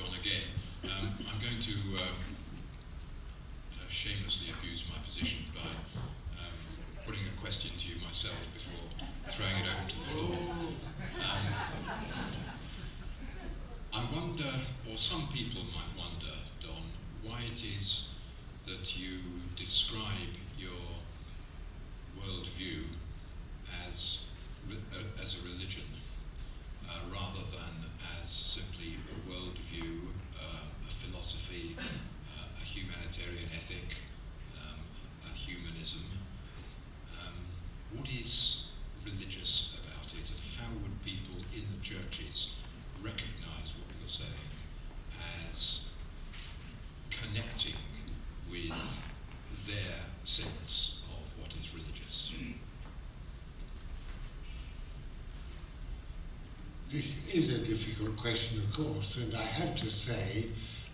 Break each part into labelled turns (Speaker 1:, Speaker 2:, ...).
Speaker 1: Don again. I'm going to shamelessly abuse my position by putting a question to you myself before throwing it open to the floor. I wonder, or some people might wonder, Don, why it is that you describe your worldview as a religion, rather than as simply a worldview, a philosophy, a humanitarian ethic, a humanism. What is religious about it, and how would people in the churches recognise what you're saying as connecting with their sense of what is religious?
Speaker 2: This is a difficult question, of course, and I have to say,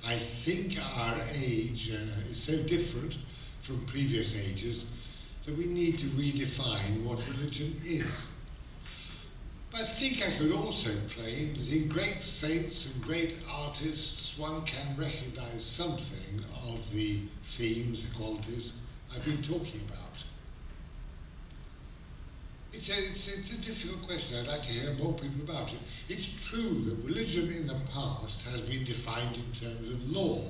Speaker 2: I think our age is so different from previous ages that we need to redefine what religion is. But I think I could also claim that in great saints and great artists one can recognise something of the themes, the qualities I've been talking about. It's a difficult question. I'd like to hear more people about it. It's true that religion in the past has been defined in terms of law.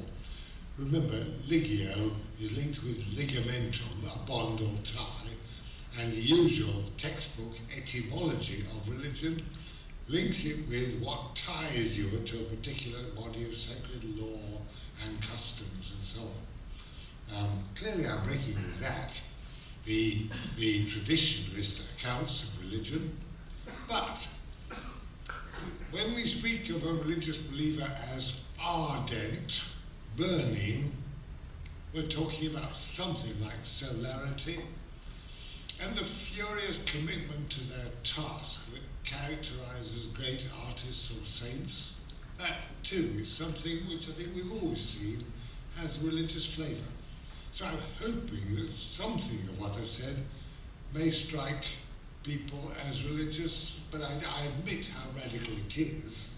Speaker 2: Remember, ligio is linked with ligamentum, a bond or tie, and the usual textbook etymology of religion links it with what ties you to a particular body of sacred law and customs and so on. Clearly I'm breaking with that, the traditionalist accounts of religion, but when we speak of a religious believer as ardent, burning, we're talking about something like solarity and the furious commitment to their task that characterises great artists or saints. That too is something which I think we've always seen has religious flavour. So I'm hoping that something of what I said may strike people as religious, but I admit how radical it is.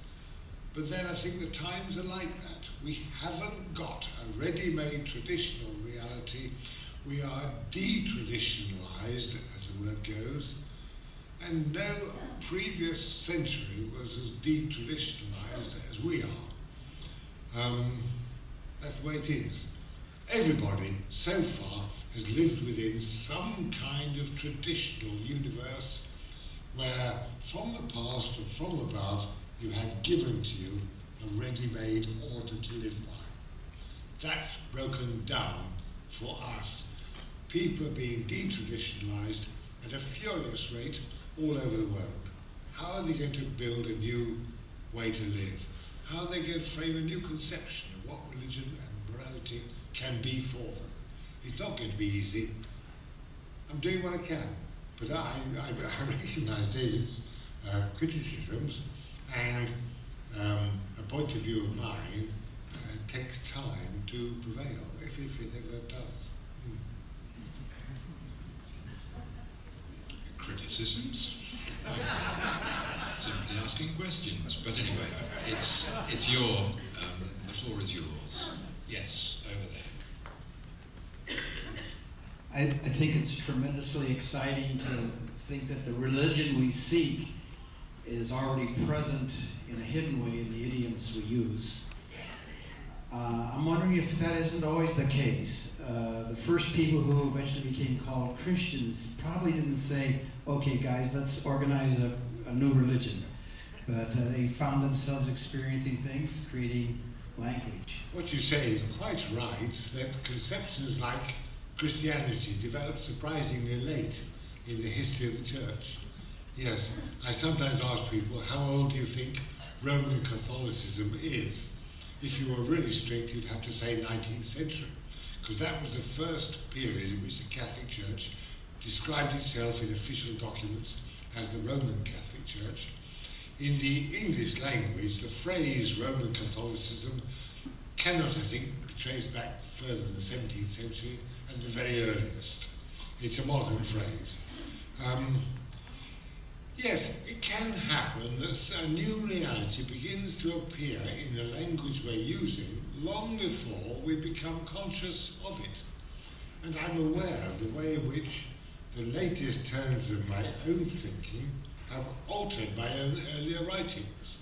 Speaker 2: But then I think the times are like that. We haven't got a ready-made traditional reality. We are de-traditionalised, as the word goes, and no previous century was as de-traditionalised as we are. That's the way it is. Everybody, so far, has lived within some kind of traditional universe where, from the past and from above, you had given to you a ready-made order to live by. That's broken down for us. People are being de-traditionalised at a furious rate all over the world. How are they going to build a new way to live? How are they going to frame a new conception of what religion and morality can be for them? It's not going to be easy. I'm doing what I can, but I recognise David's criticisms, and a point of view of mine takes time to prevail, if it ever does.
Speaker 1: Criticisms? Simply asking questions. But anyway, it's your, the floor is yours. Yes, over there.
Speaker 3: I think it's tremendously exciting to think that the religion we seek is already present in a hidden way in the idioms we use. I'm wondering if that isn't always the case. The first people who eventually became called Christians probably didn't say, okay guys, let's organize a new religion. But they found themselves experiencing things, creating language.
Speaker 2: What you say is quite right, that conceptions like Christianity developed surprisingly late in the history of the church. Yes, I sometimes ask people, how old do you think Roman Catholicism is? If you were really strict, you'd have to say 19th century, because that was the first period in which the Catholic Church described itself in official documents as the Roman Catholic Church. In the English language, the phrase Roman Catholicism cannot, I think, be traced back further than the 17th century and the very earliest. It's a modern phrase. Yes, it can happen that a new reality begins to appear in the language we're using long before we become conscious of it. And I'm aware of the way in which the latest turns of my own thinking have altered my own earlier writings.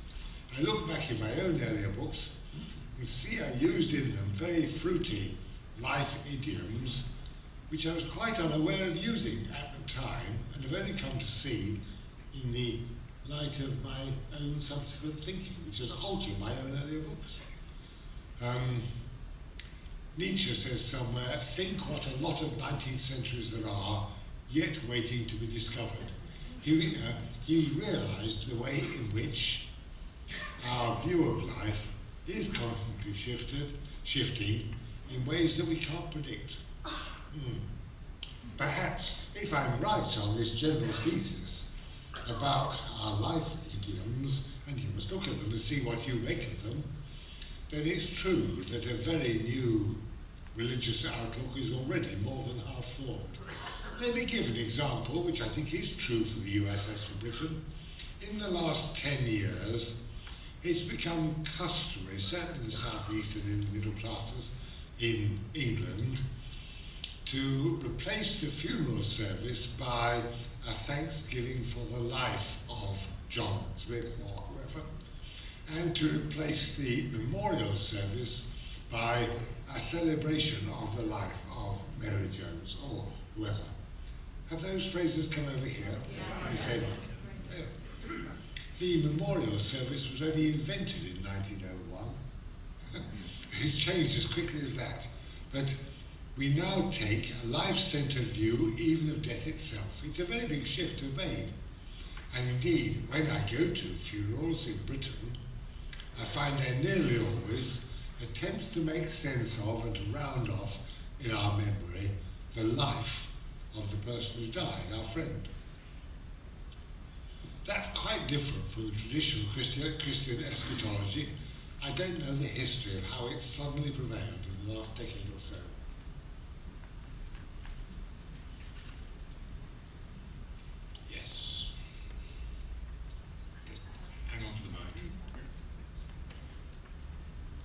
Speaker 2: I look back in my own earlier books and see I used in them very fruity life idioms which I was quite unaware of using at the time and have only come to see in the light of my own subsequent thinking, which has altered my own earlier books. Nietzsche says somewhere, think what a lot of 19th centuries there are, yet waiting to be discovered. He realised the way in which our view of life is constantly shifting in ways that we can't predict. Perhaps, if I'm right on this general thesis about our life idioms, and you must look at them and see what you make of them, then it's true that a very new religious outlook is already more than half formed. Let me give an example, which I think is true for the US as for Britain. In the last 10 years, it's become customary, certainly in the southeast and in the middle classes in England, to replace the funeral service by a thanksgiving for the life of John Smith or whoever, and to replace the memorial service by a celebration of the life of Mary Jones or whoever. Have those phrases come over here? Yeah. They say, yeah. The memorial service was only invented in 1901. It's changed as quickly as that. But we now take a life-centred view even of death itself. It's a very big shift to have made. And indeed, when I go to funerals in Britain, I find they're nearly always attempts to make sense of and to round off in our memory the life of the person who's died, our friend. That's quite different from the traditional Christian eschatology. I don't know the history of how it suddenly prevailed in the last decade or so.
Speaker 1: Yes. Just hang on to the mic.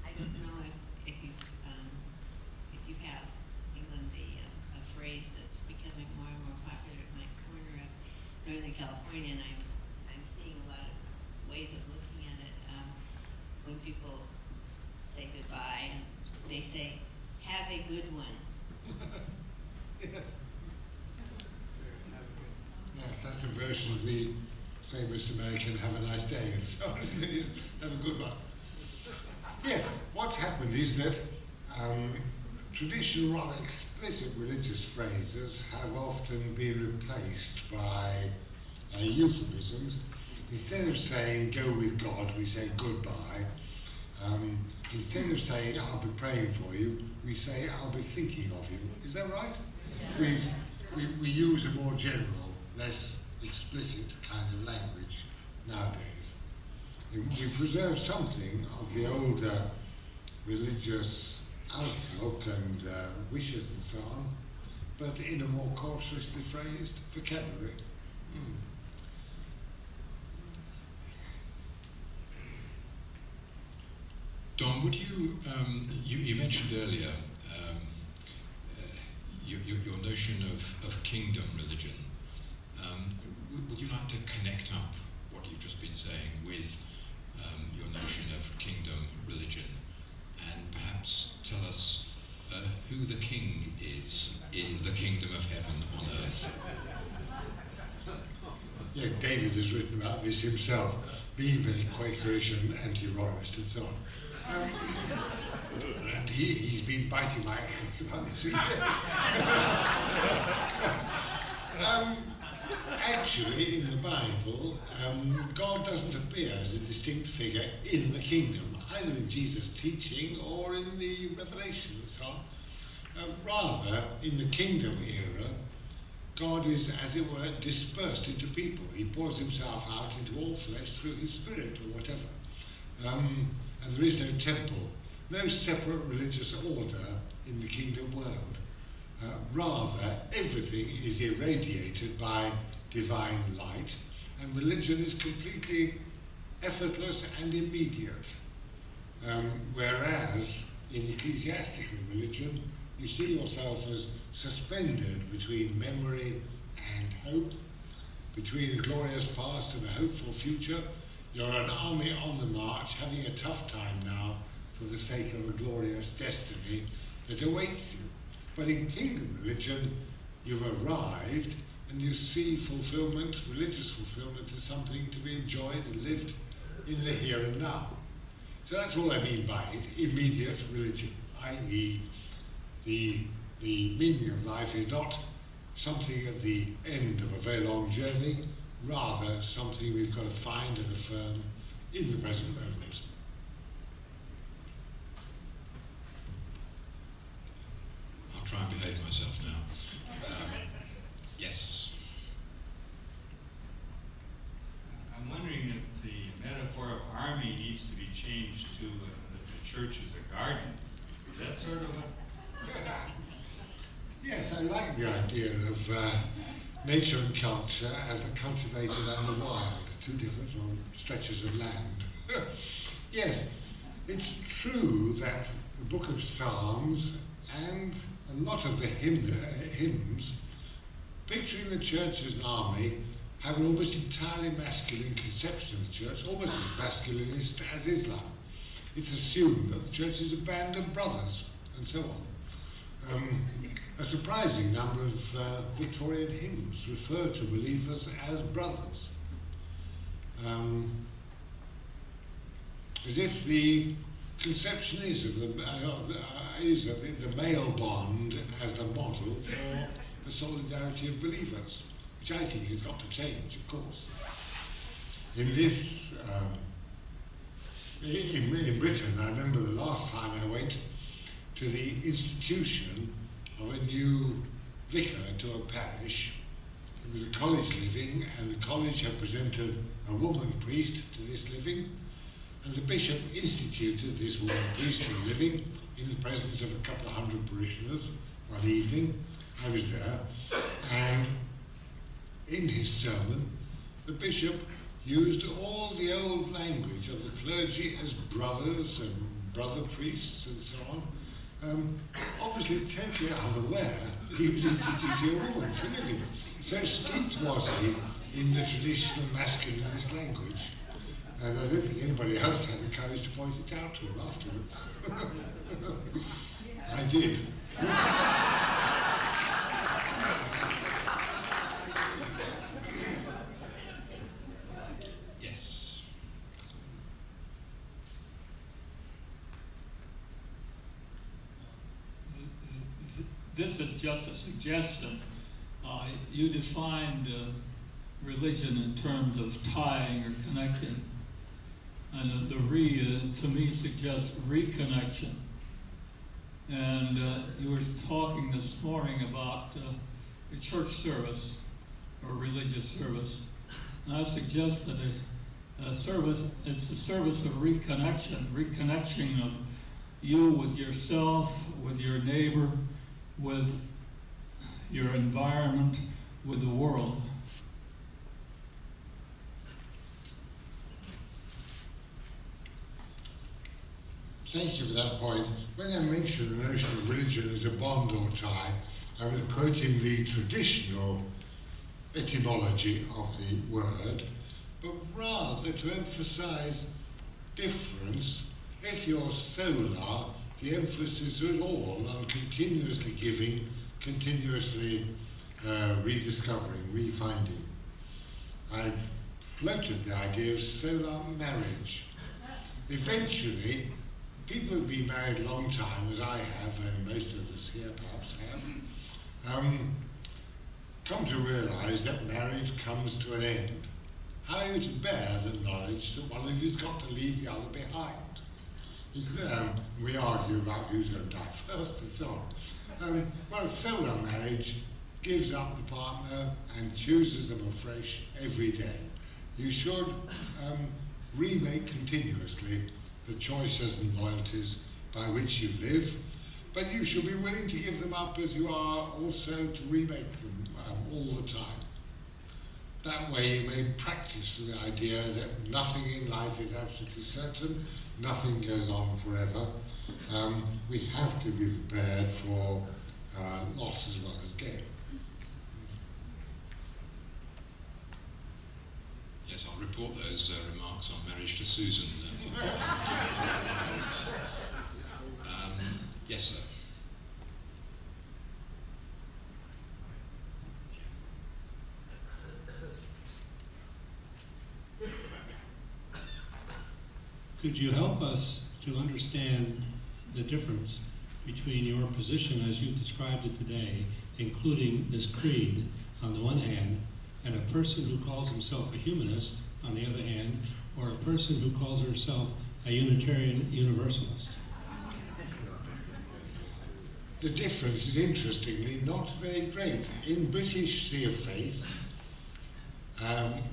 Speaker 4: I don't know if you have in England a phrase that's becoming more and more popular in my corner of Northern California, and I'm seeing a lot of ways of looking at it. When people say goodbye, and they say, "Have a good one."
Speaker 2: Yes. Yes, that's a version of the famous American "Have a nice day" and so on. Have a good one. Yes, what's happened is that traditional, rather explicit religious phrases have often been replaced by euphemisms. Instead of saying "go with God," we say "goodbye." Instead of saying "I'll be praying for you," we say "I'll be thinking of you." Is that right? Yeah. We use a more general, less explicit kind of language nowadays. We preserve something of the older religious outlook and wishes and so on, but in a more cautiously phrased vocabulary.
Speaker 1: Don, would you, you mentioned earlier your notion of kingdom religion. Would you like to connect up what you've just been saying with your notion of kingdom religion, and perhaps tell us who the king is in the kingdom of heaven on earth?
Speaker 2: Yeah, David has written about this himself, being very Quakerish and anti-royalist and so on. And he's been biting my ankles about this for years. Actually, in the Bible, God doesn't appear as a distinct figure in the kingdom, either in Jesus' teaching or in the Revelation and so on. Rather, in the kingdom era, God is, as it were, dispersed into people. He pours himself out into all flesh through his spirit or whatever. And there is no temple, no separate religious order in the kingdom world. Rather, everything is irradiated by divine light, and religion is completely effortless and immediate. Whereas in ecclesiastical religion, you see yourself as suspended between memory and hope, between a glorious past and a hopeful future. You're an army on the march, having a tough time now for the sake of a glorious destiny that awaits you. But in kingdom religion, you've arrived and you see fulfillment, religious fulfillment, as something to be enjoyed and lived in the here and now. So that's all I mean by it, immediate religion, i.e. the meaning of life is not something at the end of a very long journey, rather something we've got to find and affirm in the present moment.
Speaker 1: I'll try and behave myself now. Yes.
Speaker 5: I'm wondering if the metaphor of army needs to be changed to the church as a garden. Is that sort of what?
Speaker 2: Yes, I like the idea of nature and culture as the cultivated and the wild, two different sort of stretches of land. Yes, it's true that the Book of Psalms and a lot of the hymns picturing the church as an army have an almost entirely masculine conception of the church, almost as masculinist as Islam. It's assumed that the church is a band of brothers, and so on. A surprising number of Victorian hymns refer to believers as brothers. As if the conception is of the male bond as the model for the solidarity of believers, which I think has got to change, of course. In this, in Britain, I remember the last time I went to the institution of a new vicar to a parish. It was a college living, and the college had presented a woman priest to this living, and the bishop instituted this woman priestly living in the presence of a couple of hundred parishioners one evening. I was there, and in his sermon, the bishop used all the old language of the clergy as brothers and brother priests and so on. Obviously totally unaware that he was instituting a woman for living. So steeped was he in the traditional masculinist language. And I don't think anybody else had the courage to point it out to him afterwards. I did.
Speaker 1: Yes.
Speaker 6: This is just a suggestion. You defined religion in terms of tying or connecting. And the to me, suggests reconnection. And you were talking this morning about a church service or religious service. And I suggest that a service, it's a service of reconnection of you with yourself, with your neighbor, with your environment, with the world.
Speaker 2: Thank you for that point. When I mentioned the notion of religion as a bond or tie, I was quoting the traditional etymology of the word, but rather to emphasize difference. If you're solar, the emphasis is all on continuously giving, continuously rediscovering, refinding. I've floated the idea of solar marriage. Eventually, people who've been married a long time, as I have, and most of us here perhaps have, come to realise that marriage comes to an end. How are you to bear the knowledge that one of you's got to leave the other behind? We argue about who's going to die first and so on. Well, solar marriage gives up the partner and chooses them afresh every day. You should remake continuously the choices and loyalties by which you live, but you should be willing to give them up as you are also to remake them all the time. That way you may practice the idea that nothing in life is absolutely certain, nothing goes on forever. We have to be prepared for loss as well as gain.
Speaker 1: Yes, I'll report those remarks on marriage to Susan. Afterwards. Yes, sir.
Speaker 7: Could you help us to understand the difference between your position as you described it today, including this creed on the one hand, and a person who calls himself a humanist on the other hand, or a person who calls herself a Unitarian Universalist?
Speaker 2: The difference is interestingly not very great. In British Sea of Faith,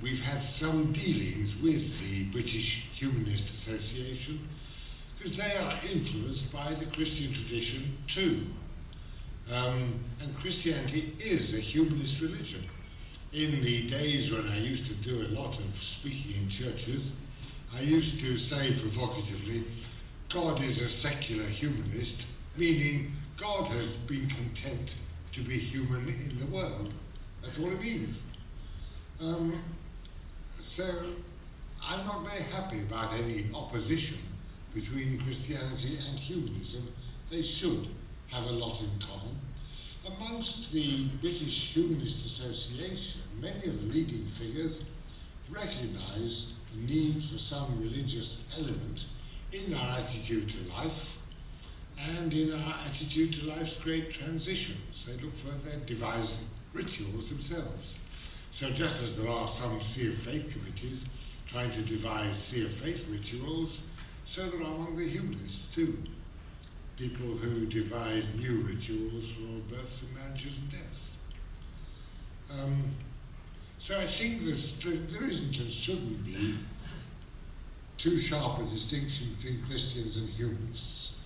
Speaker 2: we've had some dealings with the British Humanist Association because they are influenced by the Christian tradition too. And Christianity is a humanist religion. In the days when I used to do a lot of speaking in churches, I used to say provocatively, God is a secular humanist, meaning God has been content to be human in the world. That's all it means. So I'm not very happy about any opposition between Christianity and humanism. They should have a lot in common. Amongst the British Humanist Association, many of the leading figures recognise the need for some religious element in our attitude to life and in our attitude to life's great transitions. They look for their devised rituals themselves. So just as there are some Sea of Faith committees trying to devise Sea of Faith rituals, so there are among the humanists too. People who devise new rituals for births and marriages and deaths. So I think there isn't and shouldn't be too sharp a distinction between Christians and humanists.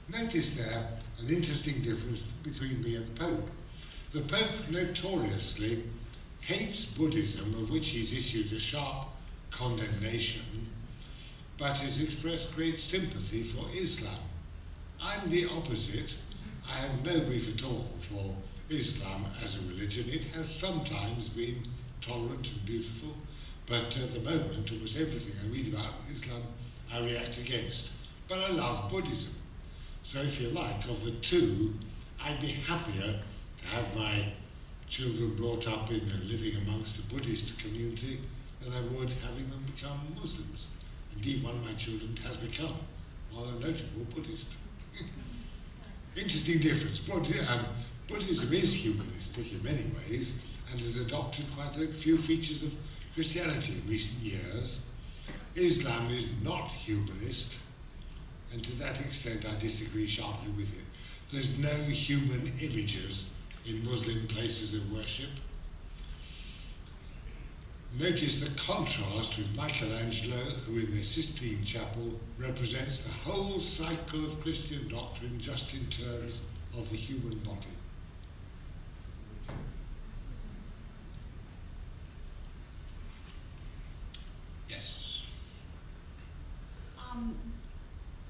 Speaker 2: Notice there an interesting difference between me and the Pope. The Pope notoriously hates Buddhism, of which he's issued a sharp condemnation, but has expressed great sympathy for Islam. I'm the opposite. I have no brief at all for Islam as a religion. It has sometimes been tolerant and beautiful, but at the moment, almost everything I read about Islam, I react against. But I love Buddhism. So if you like, of the two, I'd be happier to have my children brought up in and living amongst a Buddhist community than I would having them become Muslims. Indeed, one of my children has become rather a notable Buddhist. Interesting difference. Buddhism is humanistic in many ways and has adopted quite a few features of Christianity in recent years. Islam is not humanist, and to that extent I disagree sharply with it. There's no human images in Muslim places of worship. Notice the contrast with Michelangelo, who in the Sistine Chapel represents the whole cycle of Christian doctrine just in terms of the human body.
Speaker 1: Yes.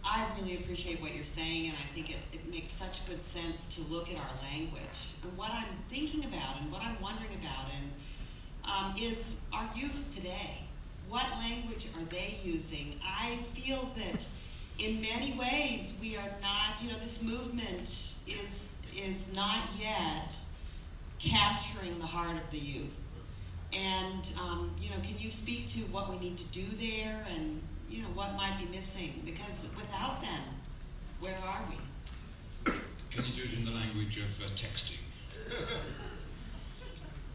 Speaker 8: I really appreciate what you're saying, and I think it makes such good sense to look at our language. And what I'm thinking about and what I'm wondering about is our youth today. What language are they using? I feel that in many ways we are not, this movement is not yet capturing the heart of the youth. And, can you speak to what we need to do there and, what might be missing? Because without them, where are we?
Speaker 1: Can you do it in the language of texting?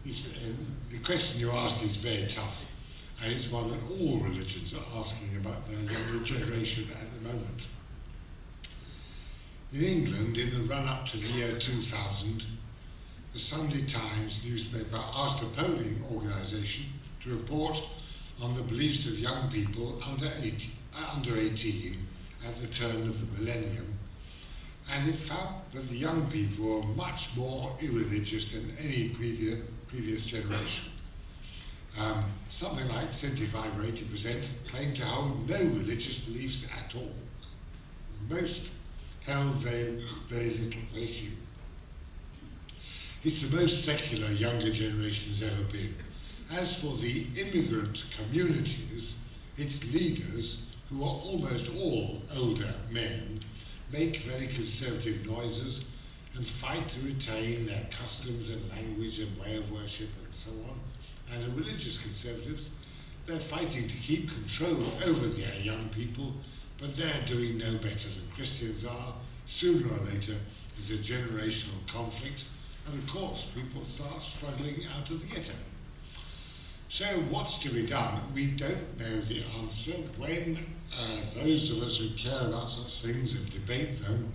Speaker 2: The question you asked is very tough, and it's one that all religions are asking about their younger generation at the moment. In England, in the run-up to the year 2000, the Sunday Times newspaper asked a polling organisation to report on the beliefs of young people under 18 at the turn of the millennium, and it found that the young people were much more irreligious than any previous generation. Something like 75 or 80% claim to hold no religious beliefs at all. Most held very little, very few. It's the most secular younger generation's ever been. As for the immigrant communities, its leaders, who are almost all older men, make very conservative noises and fight to retain their customs and language and way of worship and so on. And the religious conservatives, they're fighting to keep control over their young people, but they're doing no better than Christians are. Sooner or later, there's a generational conflict, and of course, people start struggling out of the ghetto. So what's to be done? We don't know the answer. When those of us who care about such things and debate them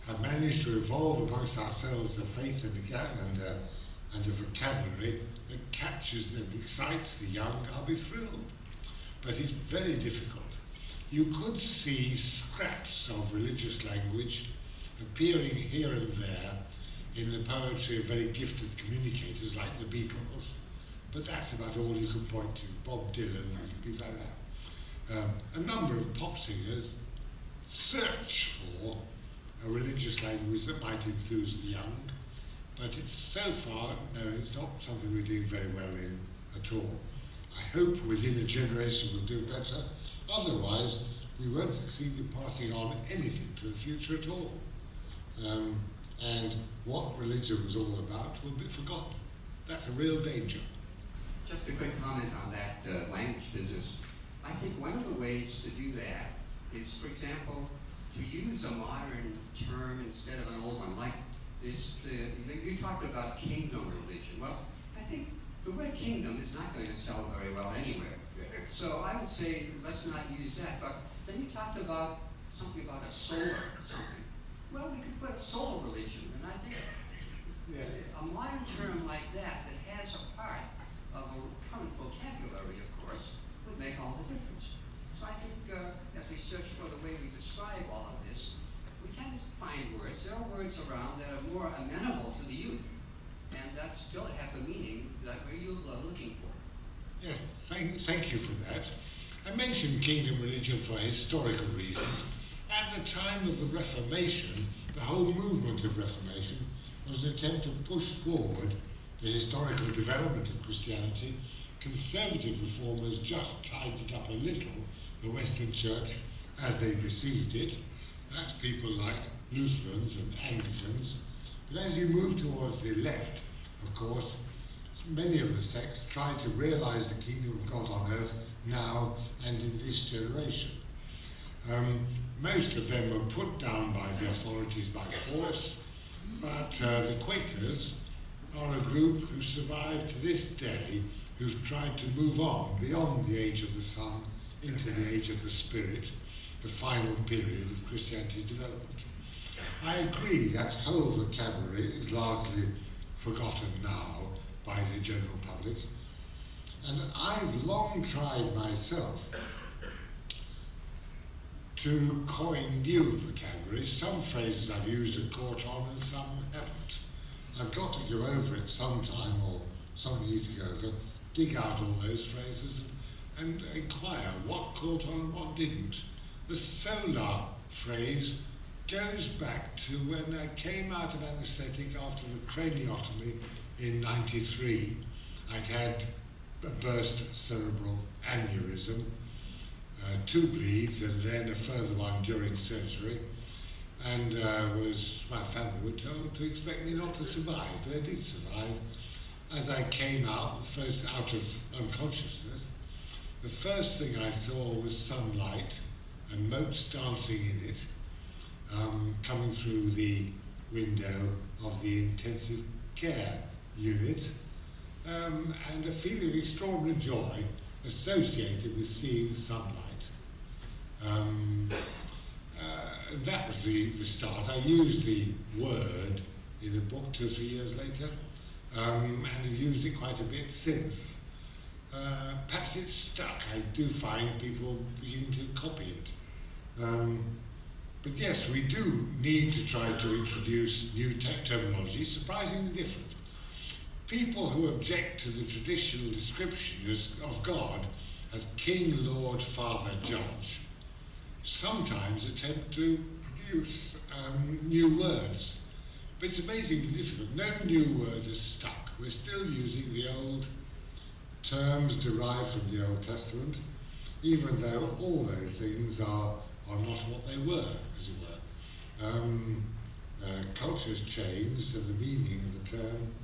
Speaker 2: have managed to evolve amongst ourselves a faith and a vocabulary that captures and excites the young, I'll be thrilled. But it's very difficult. You could see scraps of religious language appearing here and there in the poetry of very gifted communicators like the Beatles, but that's about all you can point to. Bob Dylan and people like that. A number of pop singers search for a religious language that might enthuse the young, but it's so far, no, it's not something we're doing very well in at all. I hope within a generation we'll do better. Otherwise, we won't succeed in passing on anything to the future at all. And what religion was all about will be forgotten. That's a real danger.
Speaker 9: Just a quick comment on that language business. I think one of the ways to do that is, for example, to use a modern term instead of an old one, like this. You talked about kingdom religion. Well, I think the word kingdom is not going to sell very well anywhere. So I would say let's not use that. But then you talked about something about a solar something. Well, we could put a solar religion, and I think a modern term like that has a part of a current vocabulary, of course, would make all the difference. So I think as we search for the way we describe all of this, we can find words. There are words around that are more amenable to the youth, and that still have a meaning that you're looking for.
Speaker 2: Yes, thank you for that. I mentioned kingdom religion for historical reasons. At the time of the Reformation, the whole movement of Reformation was an attempt to push forward the historical development of Christianity. Conservative reformers just tidied up a little the Western Church as they received it. That's people like Lutherans and Anglicans. But as you move towards the left, of course, many of the sects try to realize the kingdom of God on earth now and in this generation. Most of them were put down by the authorities by force, but the Quakers are a group who survive to this day, who've tried to move on beyond the age of the sun into the age of the spirit, the final period of Christianity's development. I agree that whole vocabulary is largely forgotten now by the general public, and I've long tried myself to coin new vocabulary. Some phrases I've used and caught on and some haven't. I've got to go over it sometime, or someone needs to go over, dig out all those phrases and inquire what caught on and what didn't. The solar phrase goes back to when I came out of anaesthetic after the craniotomy in '93. I'd had a burst cerebral aneurysm, 2 bleeds, and then a further one during surgery. And my family were told to expect me not to survive, but I did survive. As I came out, out of unconsciousness, the first thing I saw was sunlight and motes dancing in it, coming through the window of the intensive care unit, and a feeling of extraordinary joy associated with seeing sunlight. That was the start. I used the word in a book 2 or 3 years later, and have used it quite a bit since. Perhaps it's stuck. I do find people beginning to copy it. But yes, we do need to try to introduce new terminology, surprisingly different. people who object to the traditional description of God as King, Lord, Father, Judge sometimes attempt to produce new words. But it's amazingly difficult. No new word is stuck. We're still using the old terms derived from the Old Testament, even though all those things are not what they were, as it were. Culture's changed and the meaning of the term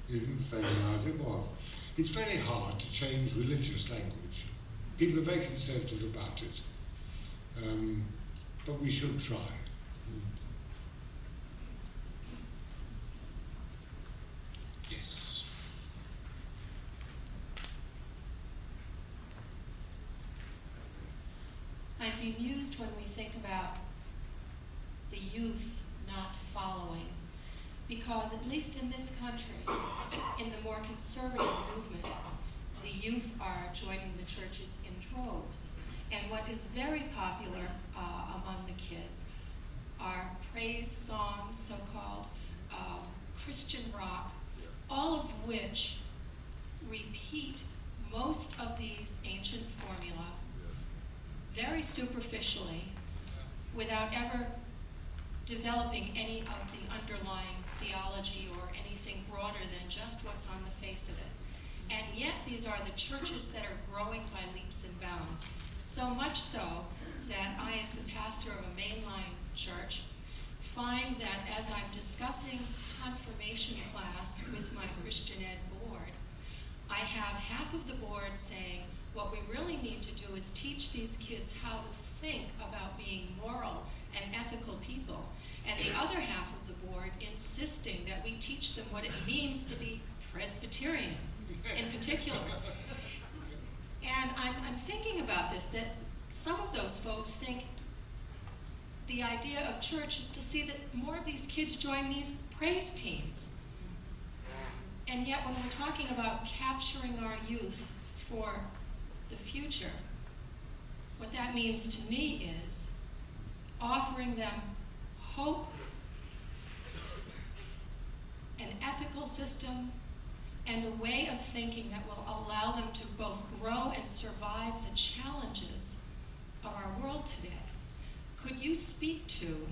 Speaker 2: isn't the same now as it was. It's very hard to change religious language. People are very conservative about it, but we should try.
Speaker 1: Yes.
Speaker 10: I'd be amused when we think about the youth not following, because at least in this country, in the more conservative movements, the youth are joining the churches in droves. And what is very popular among the kids are praise songs, so-called Christian rock, all of which repeat most of these ancient formula very superficially, without ever developing any of the underlying theology or anything broader than just what's on the face of it. And yet these are the churches that are growing by leaps and bounds. So much so that I, as the pastor of a mainline church, find that as I'm discussing confirmation class with my Christian ed board, I have half of the board saying, what we really need to do is teach these kids how to think about being moral and ethical people. And the other half of the board insisting that we teach them what it means to be Presbyterian in particular. And I'm thinking about this, that some of those folks think the idea of church is to see that more of these kids join these praise teams. And yet when we're talking about capturing our youth for the future, what that means to me is offering them hope, an ethical system, and a way of thinking that will allow them to both grow and survive the challenges of our world today. Could you speak to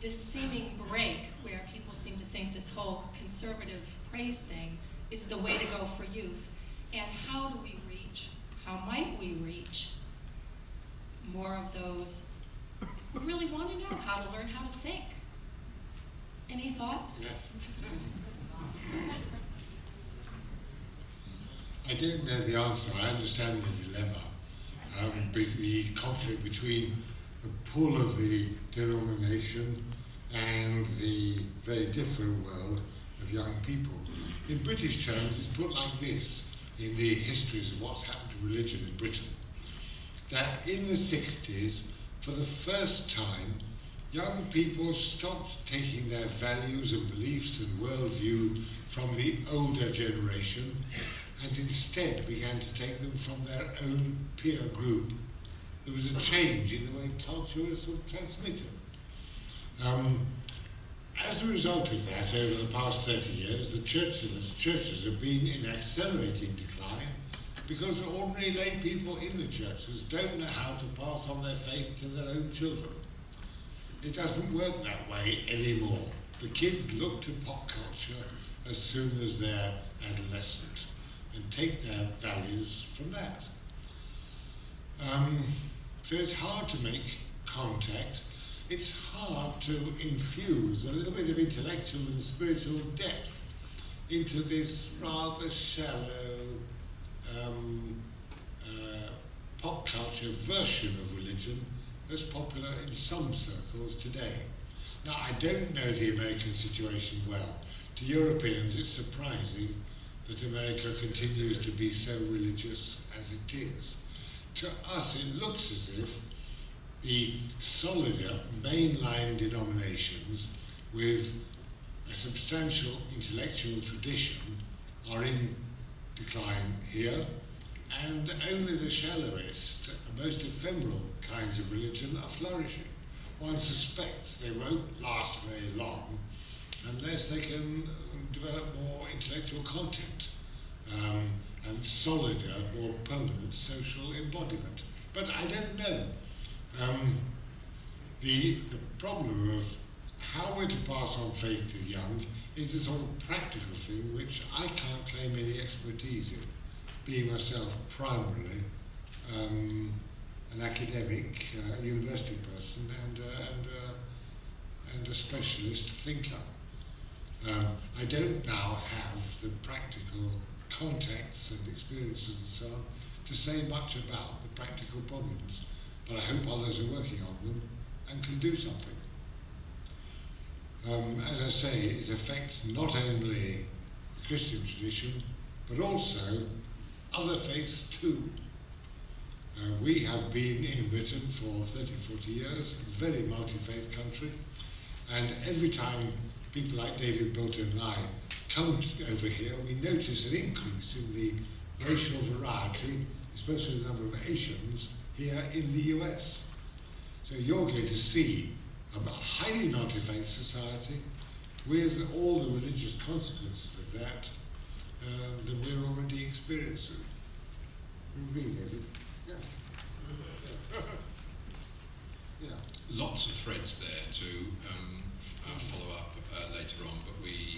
Speaker 10: this seeming break where people seem to think this whole conservative praise thing is the way to go for youth? And how do we reach, how might we reach more of those who really want to know how to learn how to think? Any thoughts?
Speaker 2: Yes. I don't know the answer. I understand the dilemma, the conflict between the pull of the denomination and the very different world of young people. In British terms, it's put like this in the histories of what's happened to religion in Britain, that in the 60s, for the first time, young people stopped taking their values and beliefs and worldview from the older generation and instead began to take them from their own peer group. There was a change in the way culture was sort of transmitted. As a result of that, over the past 30 years, the churches have been in accelerating decline because ordinary lay people in the churches don't know how to pass on their faith to their own children. It doesn't work that way anymore. The kids look to pop culture as soon as they're adolescent and take their values from that. So it's hard to make contact. It's hard to infuse a little bit of intellectual and spiritual depth into this rather shallow pop culture version of religion that's popular in some circles today. Now, I don't know the American situation well. To Europeans, it's surprising that America continues to be so religious as it is. To us, it looks as if the solider mainline denominations with a substantial intellectual tradition are in decline here, and only the shallowest, most ephemeral kinds of religion are flourishing. One suspects they won't last very long unless they can develop more intellectual content and solider, more permanent social embodiment. But I don't know. The problem of how we're to pass on faith to the young is a sort of practical thing which I can't claim any expertise in, being myself primarily an academic, university person and a specialist thinker. I don't now have the practical contacts and experiences and so on to say much about the practical problems, but I hope others are working on them and can do something. As I say, it affects not only the Christian tradition, but also other faiths too. We have been in Britain for 30, 40 years, a very multi-faith country, and every time people like David Bolton and I come over here, we notice an increase in the racial variety, especially the number of Asians here in the US. So you're going to see a highly multi-faith society with all the religious consequences of that we're already experiencing. You agree, David? Yes. Yeah.
Speaker 1: Lots of threads there to follow up later on, but we